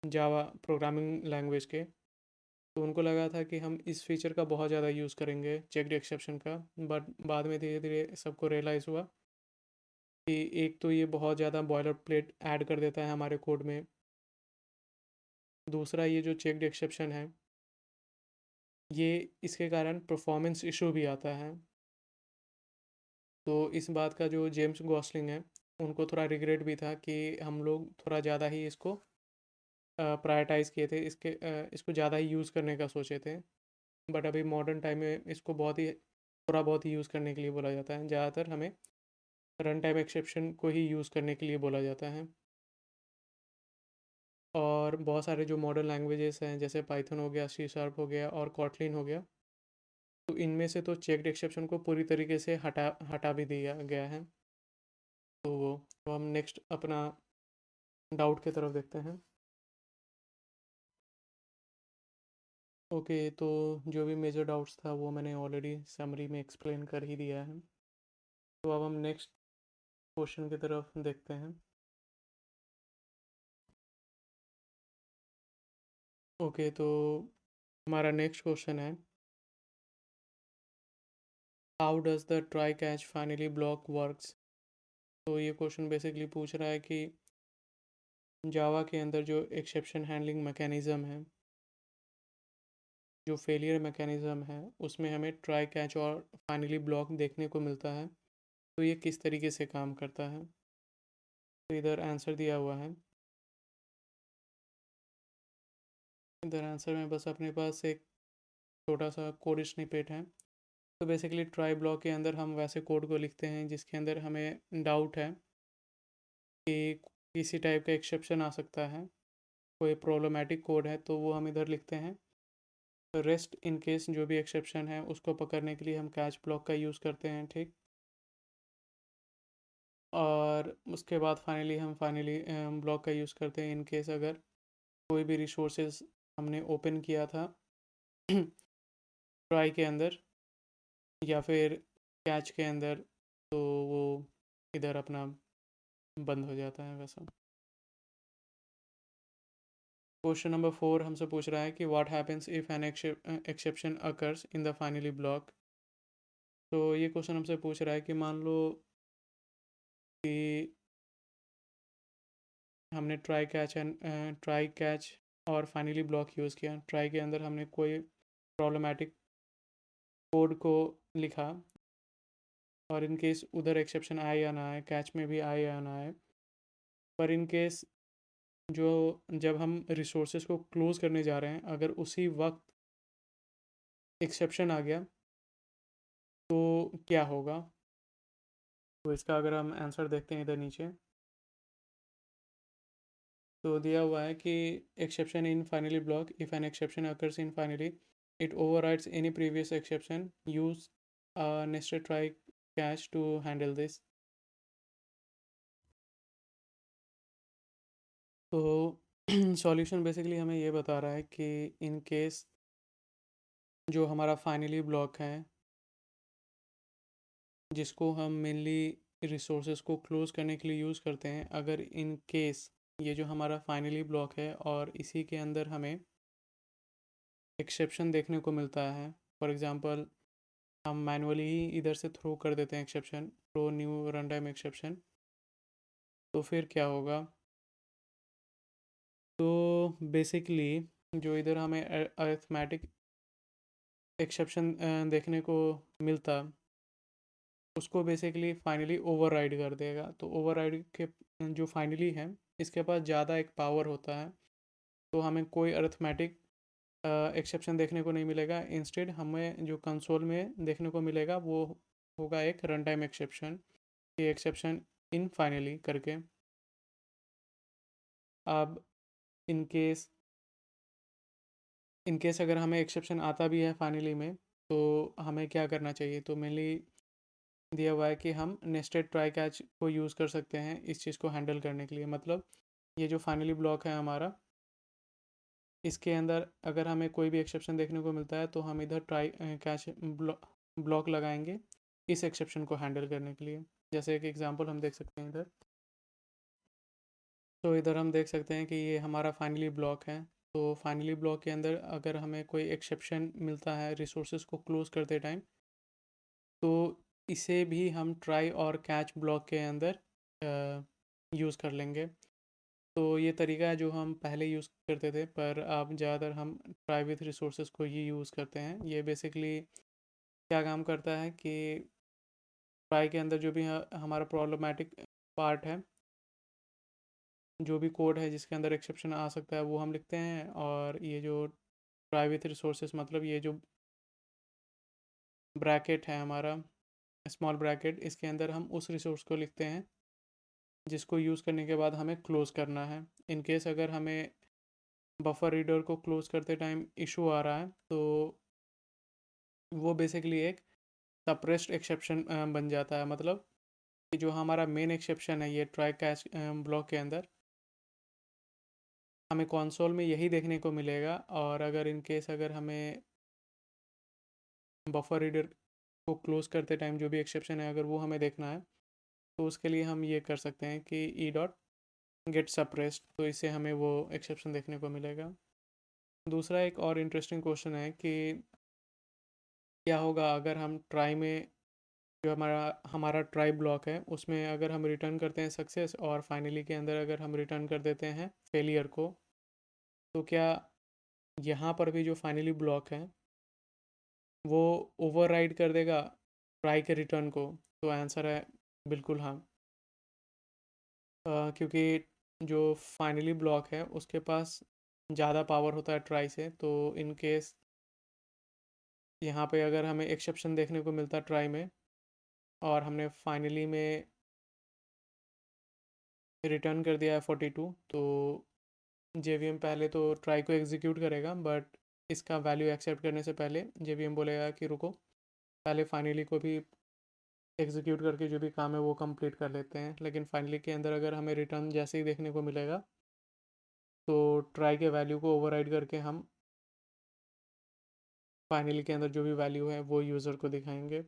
Speaker 1: जावा प्रोग्रामिंग लैंग्वेज के, तो उनको लगा था कि हम इस फीचर का बहुत ज़्यादा यूज़ करेंगे चेक्ड एक्सेप्शन का। बट बाद में धीरे धीरे सबको रियलाइज़ हुआ कि एक तो ये बहुत ज़्यादा बॉयलर प्लेट ऐड कर देता है हमारे कोड में, दूसरा ये जो चेक्ड एक्सेप्शन है ये इसके कारण परफॉर्मेंस इशू भी आता है। तो इस बात का जो जेम्स गॉसलिंग है उनको थोड़ा रिग्रेट भी था कि हम लोग थोड़ा ज़्यादा ही इसको प्रायोरिटाइज़ किए थे, इसको ज़्यादा ही यूज़ करने का सोचे थे। बट अभी मॉडर्न टाइम में इसको बहुत ही थोड़ा बहुत ही यूज़ करने के लिए बोला जाता है। ज़्यादातर हमें रन टाइम एक्सेप्शन को ही यूज़ करने के लिए बोला जाता है। और बहुत सारे जो मॉडर्न लैंग्वेजेस हैं जैसे पाइथन हो गया, सी शार्प हो गया और कॉटलिन हो गया, तो इनमें से तो चेक्ड एक्सेप्शन को पूरी तरीके से हटा हटा भी दिया गया है। तो हम नेक्स्ट अपना डाउट की तरफ देखते हैं। ओके, तो जो भी मेजर डाउट्स था वो मैंने ऑलरेडी समरी में एक्सप्लेन कर ही दिया है। तो अब हम नेक्स्ट क्वेश्चन की तरफ देखते हैं। ओके, तो हमारा नेक्स्ट क्वेश्चन है, how does the try catch finally block works. तो ये क्वेश्चन बेसिकली पूछ रहा है कि जावा के अंदर जो एक्सेप्शन हैंडलिंग मैकेनिज़्म है, जो फेलियर मैकेनिज़्म है, उसमें हमें ट्राई कैच और फाइनली ब्लॉक देखने को मिलता है, तो ये किस तरीके से काम करता है। तो इधर आंसर दिया हुआ है। इधर आंसर में बस अपने पास एक छोटा सा कोड स्निपेट है। तो बेसिकली ट्राई ब्लॉक के अंदर हम वैसे कोड को लिखते हैं जिसके अंदर हमें डाउट है कि किसी टाइप का एक्सेप्शन आ सकता है, कोई प्रॉब्लमेटिक कोड है, तो वो हम इधर लिखते हैं। रेस्ट इन केस जो भी एक्सेप्शन है उसको पकड़ने के लिए हम कैच ब्लॉक का यूज़ करते हैं, ठीक। और उसके बाद फाइनली ब्लॉक का यूज़ करते हैं इन केस अगर कोई भी रिसोर्सेज हमने ओपन किया था ट्राई के अंदर या फिर कैच के अंदर, तो वो इधर अपना बंद हो जाता है वैसा। क्वेश्चन नंबर 4 हमसे पूछ रहा है कि what happens if an exception occurs in the finally block. तो ये क्वेश्चन हमसे पूछ रहा है कि मान लो कि हमने ट्राई कैच और फाइनली ब्लॉक यूज़ किया। ट्राई के अंदर हमने कोई प्रॉब्लमेटिक कोड को लिखा, और इन केस उधर एक्सेप्शन आए या ना आए, कैच में भी आए या ना आए, पर इन केस जो जब हम रिसोर्सेज को क्लोज़ करने जा रहे हैं अगर उसी वक्त एक्सेप्शन आ गया तो क्या होगा। तो इसका अगर हम आंसर देखते हैं इधर नीचे, तो दिया हुआ है कि exception in finally block, if an exception occurs in finally it overrides any previous exception, use nested try catch to handle this. तो सॉल्यूशन बेसिकली हमें ये बता रहा है कि इन केस जो हमारा फाइनली ब्लॉक है जिसको हम मेनली रिसोर्सेज को क्लोज़ करने के लिए यूज़ करते हैं, अगर इन केस ये जो हमारा फाइनली ब्लॉक है और इसी के अंदर हमें एक्सेप्शन देखने को मिलता है, फॉर एग्ज़ाम्पल हम मैनुअली ही इधर से थ्रो कर देते हैं exception, throw new run time exception, तो फिर क्या होगा। तो बेसिकली जो इधर हमें अरिथमेटिक एक्सेप्शन देखने को मिलता, उसको बेसिकली फाइनली ओवरराइड कर देगा। तो ओवरराइड के जो फाइनली है, इसके पास ज़्यादा एक पावर होता है, तो हमें कोई अरिथमेटिक एक्सेप्शन देखने को नहीं मिलेगा। इंस्टेड हमें जो कंसोल में देखने को मिलेगा वो होगा एक रन टाइम एक्सेप्शन, ये एक्सेप्शन इन फाइनली करके। अब इन केस अगर हमें एक्सेप्शन आता भी है फाइनली में, तो हमें क्या करना चाहिए? तो मेनली दिया हुआ है कि हम नेस्टेड ट्राई कैच को यूज़ कर सकते हैं इस चीज़ को हैंडल करने के लिए। मतलब ये जो फाइनली ब्लॉक है हमारा, इसके अंदर अगर हमें कोई भी एक्सेप्शन देखने को मिलता है, तो हम इधर ट्राई कैच ब्लॉक लगाएंगे इस एक्सेप्शन को हैंडल करने के लिए। जैसे एक एग्जांपल हम देख सकते हैं इधर। तो इधर हम देख सकते हैं कि ये हमारा फाइनली ब्लॉक है। तो फाइनली ब्लॉक के अंदर अगर हमें कोई एक्सेप्शन मिलता है रिसोर्सेज को क्लोज करते टाइम, तो इसे भी हम ट्राई और कैच ब्लॉक के अंदर यूज़ कर लेंगे। तो ये तरीका है जो हम पहले यूज़ करते थे, पर अब ज़्यादातर हम ट्राई विथ रिसोर्सेज को ही यूज़ करते हैं। ये बेसिकली क्या काम करता है कि ट्राई के अंदर जो भी हमारा प्रॉब्लमेटिक पार्ट है, जो भी कोड है जिसके अंदर एक्सेप्शन आ सकता है, वो हम लिखते हैं। और ये जो ट्राई विथ रिसोर्सेज, मतलब ये जो ब्रैकेट है हमारा, स्मॉल ब्रैकेट, इसके अंदर हम उस रिसोर्स को लिखते हैं जिसको यूज़ करने के बाद हमें क्लोज़ करना है। इन केस अगर हमें बफर रीडर को क्लोज़ करते टाइम इशू आ रहा है, तो वो बेसिकली एक सप्रेस्ड एक्सेप्शन बन जाता है। मतलब कि जो हमारा मेन एक्सेप्शन है ये ट्राई कैच ब्लॉक के अंदर, हमें कंसोल में यही देखने को मिलेगा। और अगर इन केस अगर हमें बफर रीडर को क्लोज़ करते टाइम जो भी एक्सेप्शन है अगर वो हमें देखना है, तो उसके लिए हम ये कर सकते हैं कि ई डॉट गेट सप्रेस्ड, तो इससे हमें वो एक्सेप्शन देखने को मिलेगा। दूसरा एक और इंटरेस्टिंग क्वेश्चन है कि क्या होगा अगर हम ट्राई में जो हमारा ट्राई ब्लॉक है उसमें अगर हम रिटर्न करते हैं सक्सेस, और फाइनली के अंदर अगर हम रिटर्न कर देते हैं फेलियर को, तो क्या यहाँ पर भी जो फाइनली ब्लॉक है वो ओवरराइड कर देगा ट्राई के रिटर्न को? तो आंसर है बिल्कुल हाँ। क्योंकि जो फाइनली ब्लॉक है उसके पास ज़्यादा पावर होता है ट्राई से। तो इन केस यहाँ पे अगर हमें एक्सेप्शन देखने को मिलता ट्राई में, और हमने फाइनली में रिटर्न कर दिया है 42, तो JVM पहले तो ट्राई को एग्जीक्यूट करेगा, बट इसका वैल्यू एक्सेप्ट करने से पहले JVM बोलेगा कि रुको, पहले फाइनली को भी एग्जीक्यूट करके जो भी काम है वो कंप्लीट कर लेते हैं। लेकिन फाइनली के अंदर अगर हमें रिटर्न जैसे ही देखने को मिलेगा, तो ट्राई के वैल्यू को ओवरराइड करके हम फाइनली के अंदर जो भी वैल्यू है वो यूज़र को दिखाएंगे।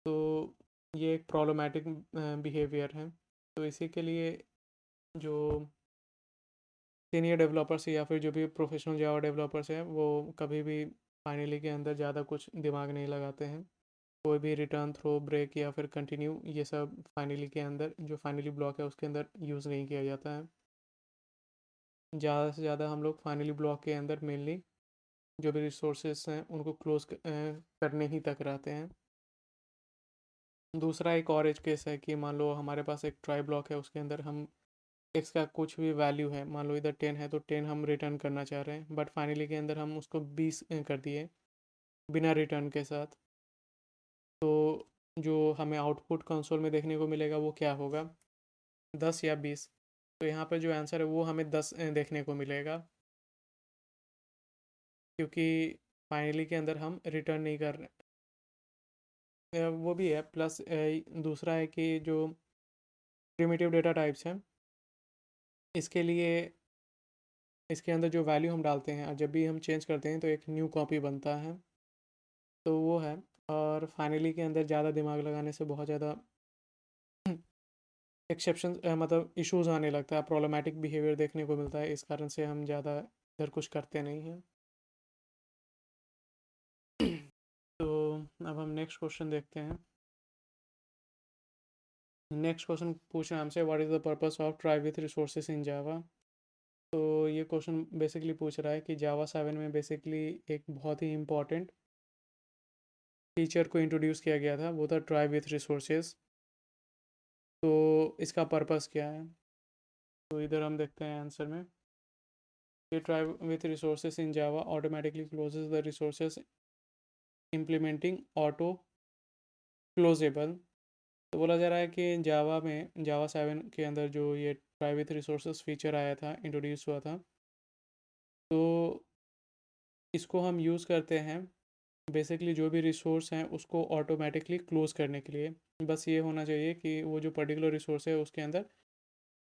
Speaker 1: तो ये एक प्रॉब्लमेटिक बिहेवियर है। तो इसी के लिए जो सीनियर डेवलपर्स या फिर जो भी प्रोफेशनल जावा डेवलपर्स हैं, वो कभी भी फाइनली के अंदर ज़्यादा कुछ दिमाग नहीं लगाते हैं। कोई भी रिटर्न, थ्रो, ब्रेक या फिर कंटिन्यू, ये सब फाइनली के अंदर जो फाइनली ब्लॉक है उसके अंदर यूज़ नहीं किया जाता है। ज़्यादा से ज़्यादा हम लोग फाइनली ब्लॉक के अंदर मेनली जो भी रिसोर्सेस हैं उनको क्लोज करने ही तक रहते हैं। दूसरा एक और एज केस है कि मान लो हमारे पास एक ट्राई ब्लॉक है, उसके अंदर हम एक्स का कुछ भी वैल्यू है, मान लो इधर 10 है तो 10 हम रिटर्न करना चाह रहे हैं, बट फाइनली के अंदर हम उसको 20 कर दिए बिना रिटर्न के साथ। तो जो हमें आउटपुट कंसोल में देखने को मिलेगा वो क्या होगा, 10 या 20? तो यहाँ पर जो आंसर है वो हमें 10 देखने को मिलेगा, क्योंकि फाइनली के अंदर हम रिटर्न नहीं कर रहे। वो भी है, प्लस दूसरा है कि जो प्रिमिटिव डेटा टाइप्स हैं, इसके लिए इसके अंदर जो वैल्यू हम डालते हैं और जब भी हम चेंज करते हैं तो एक न्यू कॉपी बनता है, तो वो है। और फाइनली के अंदर ज़्यादा दिमाग लगाने से बहुत ज़्यादा एक्सेप्शन मतलब इश्यूज आने लगता है, प्रॉब्लमेटिक बिहेवियर देखने को मिलता है। इस कारण से हम ज़्यादा इधर कुछ करते नहीं हैं। तो अब हम नेक्स्ट क्वेश्चन देखते हैं। नेक्स्ट क्वेश्चन पूछ रहे हैं हमसे, what is the purpose of try with resources in Java. तो ये क्वेश्चन बेसिकली पूछ रहा है कि जावा 7 में बेसिकली एक बहुत ही इम्पॉर्टेंट फीचर को इंट्रोड्यूस किया गया था, वो था ट्राई विथ रिसोर्सेज। तो इसका पर्पस क्या है? तो इधर हम देखते हैं आंसर में, ये try with resources in Java automatically closes the resources implementing auto closable. तो बोला जा रहा है कि जावा में, जावा 7 के अंदर जो ये ट्राई विथ रिसोर्सेज फीचर आया था, इंट्रोड्यूस हुआ था, तो इसको हम यूज़ करते हैं बेसिकली जो भी रिसोर्स हैं उसको ऑटोमेटिकली क्लोज करने के लिए। बस ये होना चाहिए कि वो जो पर्टिकुलर रिसोर्स है उसके अंदर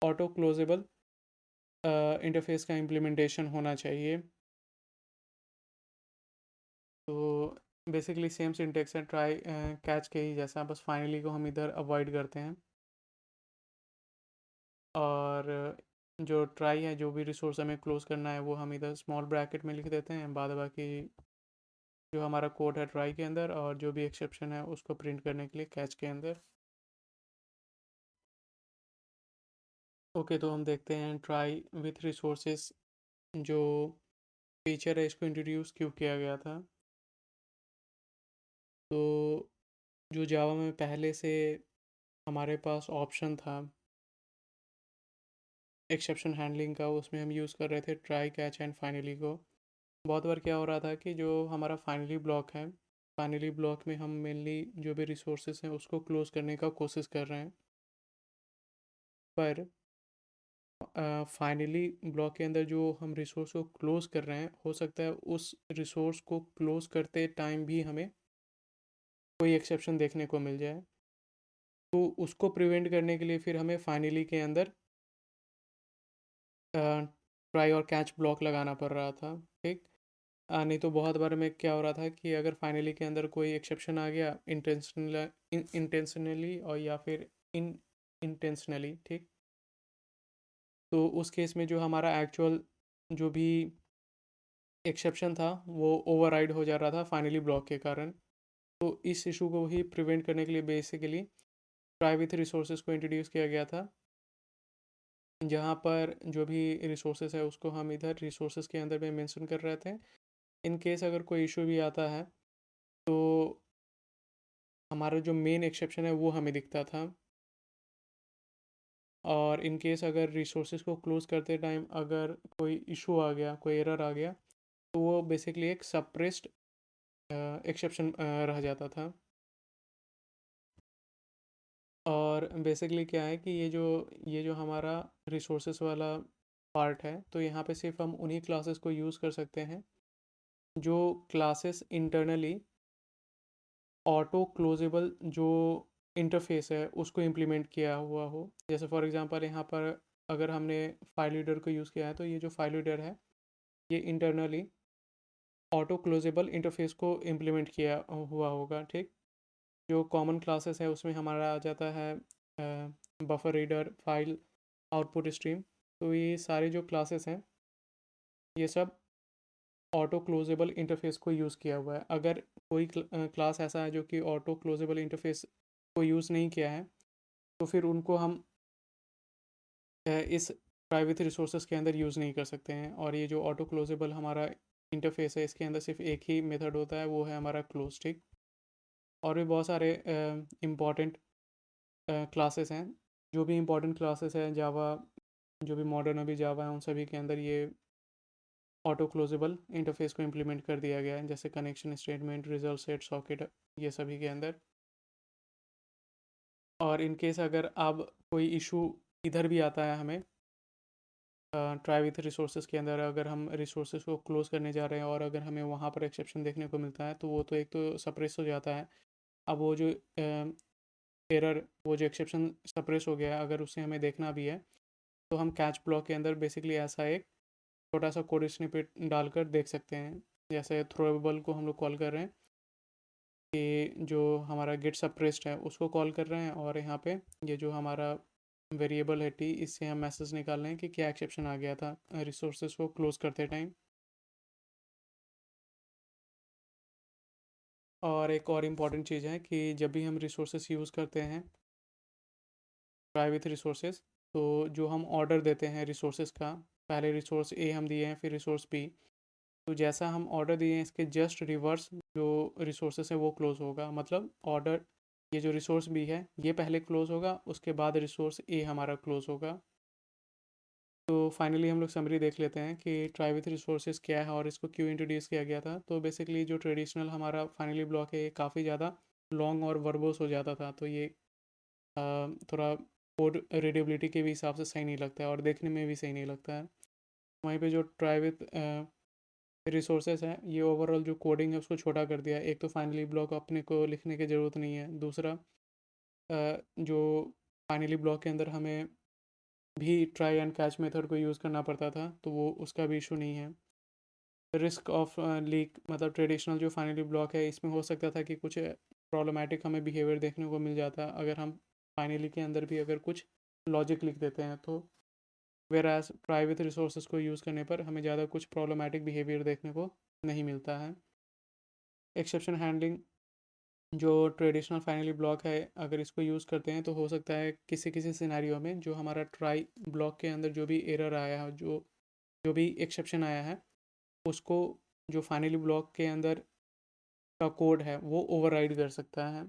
Speaker 1: ऑटो क्लोजेबल इंटरफेस का इम्प्लीमेंटेशन होना चाहिए। तो बेसिकली सेम सिंटेक्स है ट्राई कैच के ही जैसा, बस फाइनली को हम इधर अवॉइड करते हैं। और जो ट्राई है, जो भी रिसोर्स हमें क्लोज करना है वो हम इधर स्मॉल ब्रैकेट में लिख देते हैं, बाद बाकी जो हमारा कोड है ट्राई के अंदर, और जो भी एक्सेप्शन है उसको प्रिंट करने के लिए कैच के अंदर। ओके, तो हम देखते हैं ट्राई विथ रिसोर्सेस जो फीचर है इसको इंट्रोड्यूस क्यों किया गया था। तो जो जावा में पहले से हमारे पास ऑप्शन था एक्सेप्शन हैंडलिंग का, उसमें हम यूज़ कर रहे थे ट्राई कैच एंड फाइनली को। बहुत बार क्या हो रहा था कि जो हमारा फाइनली ब्लॉक है, फाइनली ब्लॉक में हम मेनली जो भी रिसोर्सेज हैं उसको क्लोज करने का कोशिश कर रहे हैं, पर फाइनली ब्लॉक के अंदर जो हम रिसोर्स को क्लोज कर रहे हैं, हो सकता है उस रिसोर्स को क्लोज करते टाइम भी हमें कोई एक्सेप्शन देखने को मिल जाए। तो उसको प्रिवेंट करने के लिए फिर हमें फाइनली के अंदर ट्राई और कैच ब्लॉक लगाना पड़ रहा था। ठीक, नहीं तो बहुत बार में क्या हो रहा था कि अगर फाइनली के अंदर कोई एक्सेप्शन आ गया इंटेंशनली और या फिर इन इंटेंशनली, ठीक, तो उस केस में जो हमारा एक्चुअल जो भी एक्सेप्शन था वो ओवरराइड हो जा रहा था फाइनली ब्लॉक के कारण। तो इस इशू को ही प्रिवेंट करने के लिए बेसिकली ट्राई विथ रिसोर्सेज को इंट्रोड्यूस किया गया था, जहाँ पर जो भी रिसोर्सेज है उसको हम इधर रिसोर्सेज के अंदर में मेंशन कर रहे थे। इन केस अगर कोई इशू भी आता है तो हमारा जो मेन एक्सेप्शन है वो हमें दिखता था। और इन केस अगर रिसोर्सेज को क्लोज करते टाइम अगर कोई इशू आ गया, कोई एरर आ गया, तो वो बेसिकली एक सप्रेस्ड एक्सेप्शन रह जाता था। और बेसिकली क्या है कि ये जो हमारा रिसोर्सेज वाला पार्ट है, तो यहाँ पे सिर्फ हम उन्हीं क्लासेस को यूज़ कर सकते हैं जो क्लासेस इंटरनली ऑटो क्लोजेबल जो इंटरफेस है उसको इम्प्लीमेंट किया हुआ हो। जैसे फॉर एग्जांपल यहाँ पर अगर हमने फाइल रीडर को यूज़ किया है, तो ये जो फाइल रीडर है ये इंटरनली ऑटो क्लोजेबल इंटरफेस को इम्प्लीमेंट किया हुआ होगा। ठीक, जो कॉमन क्लासेस है उसमें हमारा आ जाता है buffer reader, file, output stream. तो ये सारे जो क्लासेस हैं ये सब ऑटो क्लोजेबल इंटरफेस को यूज़ किया हुआ है। अगर कोई क्लास ऐसा है जो कि ऑटो क्लोजेबल इंटरफेस को यूज़ नहीं किया है, तो फिर उनको हम इस प्राइवेट रिसोर्सेज के अंदर यूज़ नहीं कर सकते हैं। और ये जो ऑटो क्लोजेबल हमारा इंटरफेस है, इसके अंदर सिर्फ एक ही मेथड होता है, वो है हमारा क्लोज। ठीक, और भी बहुत सारे इम्पॉर्टेंट क्लासेस हैं। जो भी इम्पोर्टेंट क्लासेस हैं जावा, जो भी मॉडर्न अभी जावा है, उन सभी के अंदर ये ऑटो क्लोजेबल इंटरफेस को इम्प्लीमेंट कर दिया गया है, जैसे connection statement, result set, socket, ये सभी के अंदर। और इन केस अगर अब कोई इशू इधर भी आता है हमें ट्राई विथ रिसोर्सेज के अंदर, अगर हम रिसोर्सेज को क्लोज करने जा रहे हैं और अगर हमें वहाँ पर एक्सेप्शन देखने को मिलता है, तो वो तो एक तो सप्रेस हो जाता है। अब वो जो एरर, वो जो एक्सेप्शन सप्रेस हो गया है, अगर उसे हमें देखना भी है, तो हम कैच ब्लॉक के अंदर बेसिकली ऐसा एक छोटा सा कोड स्निपेट डालकर देख सकते हैं। जैसे थ्रोएबल को हम लोग कॉल कर रहे हैं कि जो हमारा गेट सप्रेस्ड है उसको कॉल कर रहे हैं, और यहाँ पे ये जो हमारा वेरिएबल है टी, इससे हम मैसेज निकाल रहे हैं कि क्या एक्सेप्शन आ गया था रिसोर्सेज को क्लोज करते टाइम। और एक और इम्पॉर्टेंट चीज़ है कि जब भी हम रिसोर्सेज यूज़ करते हैं ट्राई विथ रिसोर्सेज। तो जो हम ऑर्डर देते हैं रिसोर्सेज का, पहले रिसोर्स ए हम दिए हैं, फिर रिसोर्स बी, तो जैसा हम ऑर्डर दिए हैं इसके जस्ट रिवर्स जो रिसोर्सेस है वो क्लोज होगा। मतलब ऑर्डर, ये जो रिसोर्स बी है ये पहले क्लोज होगा, उसके बाद रिसोर्स ए हमारा क्लोज होगा। तो फाइनली हम लोग समरी देख लेते हैं कि ट्राई विथ रिसोर्सेज क्या है और इसको क्यों इंट्रोड्यूस किया गया था। तो बेसिकली जो ट्रेडिशनल हमारा फाइनली ब्लॉक है ये काफ़ी ज़्यादा लॉन्ग और वर्बोस हो जाता था, तो ये थोड़ा कोड रीडेबिलिटी के भी हिसाब से सही नहीं लगता है और देखने में भी सही नहीं लगता है। वहीं पे जो ट्राई विथ रिसोर्सेस हैं ये ओवरऑल जो कोडिंग है उसको छोटा कर दिया है। एक तो फाइनली ब्लॉक अपने को लिखने की ज़रूरत नहीं है, दूसरा जो फाइनली ब्लॉक के अंदर हमें भी ट्राई एंड कैच मेथड को यूज़ करना पड़ता था, तो वो उसका भी इशू नहीं है। रिस्क ऑफ लीक, मतलब ट्रेडिशनल जो फाइनली ब्लॉक है इसमें हो सकता था कि कुछ प्रॉब्लमेटिक हमें बिहेवियर देखने को मिल जाता अगर हम फाइनली के अंदर भी अगर कुछ लॉजिक लिख देते हैं तो। Whereas try with resources को यूज़ करने पर हमें ज़्यादा कुछ प्रॉब्लमेटिक बिहेवियर देखने को नहीं मिलता है। एक्सेप्शन हैंडलिंग, जो ट्रेडिशनल फाइनली ब्लॉक है अगर इसको यूज़ करते हैं तो हो सकता है किसी किसी सिनेरियो में जो हमारा ट्राई ब्लॉक के अंदर जो भी एरर आया है, जो भी एक्सेप्शन आया है, उसको जो फाइनली ब्लॉक के अंदर का कोड है वो ओवरराइड कर सकता है।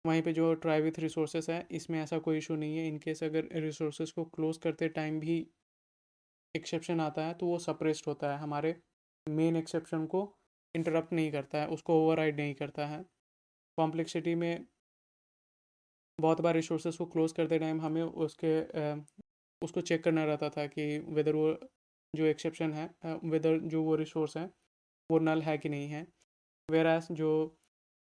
Speaker 1: वहीं पे जो ट्राई विथ रिसोर्सेस है इसमें ऐसा कोई इशू नहीं है। इनकेस अगर रिसोर्सेज को क्लोज करते टाइम भी एक्सेप्शन आता है तो वो सप्रेस्ड होता है, हमारे मेन एक्सेप्शन को इंटरप्ट नहीं करता है, उसको ओवरराइड नहीं करता है। कॉम्प्लेक्सिटी में बहुत बार रिसोर्सेज को क्लोज करते टाइम हमें उसको चेक करना रहता था कि वेदर वो जो एक्सेप्शन है, वेदर जो वो रिसोर्स है वो नल है कि नहीं है। वेयर एज जो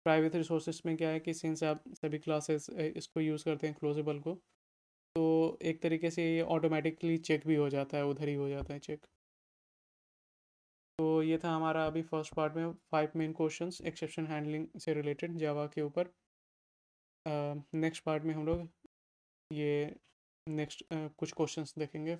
Speaker 1: प्राइवेट रिसोर्सेज में क्या है कि सिंस आप सभी क्लासेस इसको यूज़ करते हैं क्लोजेबल को, तो एक तरीके से ये ऑटोमेटिकली चेक भी हो जाता है, उधर ही हो जाता है चेक। तो ये था हमारा अभी फर्स्ट पार्ट में 5 मेन क्वेश्चंस एक्सेप्शन हैंडलिंग से रिलेटेड जावा के ऊपर। नेक्स्ट पार्ट में हम लोग ये नेक्स्ट कुछ क्वेश्चंस देखेंगे।